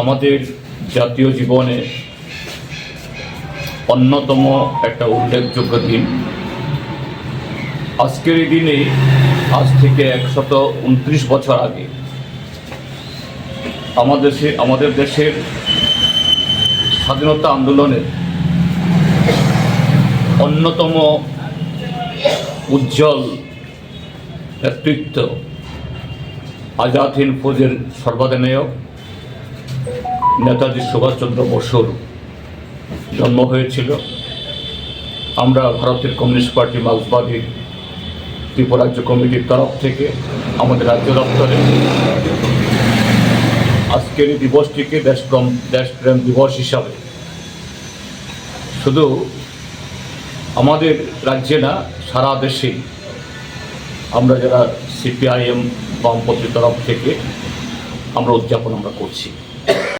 আমাদের জাতীয় জীবনে অন্যতম একটা উল্লেখযোগ্য দিন। আজকের এই দিনে আজ থেকে 129 বছর আগে আমাদের দেশের স্বাধীনতা আন্দোলনের অন্যতম উজ্জ্বল নেতৃত্ব আজাদ হিন্দ ফৌজের সর্বাধিনায়ক নেতাজি সুভাষচন্দ্র বসুর জন্ম হয়েছিল। আমরা ভারতের কমিউনিস্ট পার্টি মার্ক্সবাদী ত্রিপুরা রাজ্য কমিটির তরফ থেকে আমাদের রাজ্য দপ্তরে আজকের এই দিবসটিকে দেশপ্রেম দিবস হিসাবে শুধু আমাদের রাজ্যে না, সারা দেশেই আমরা যারা সিপিআইএম বামপন্থীর তরফ থেকে আমরা উদযাপন করছি।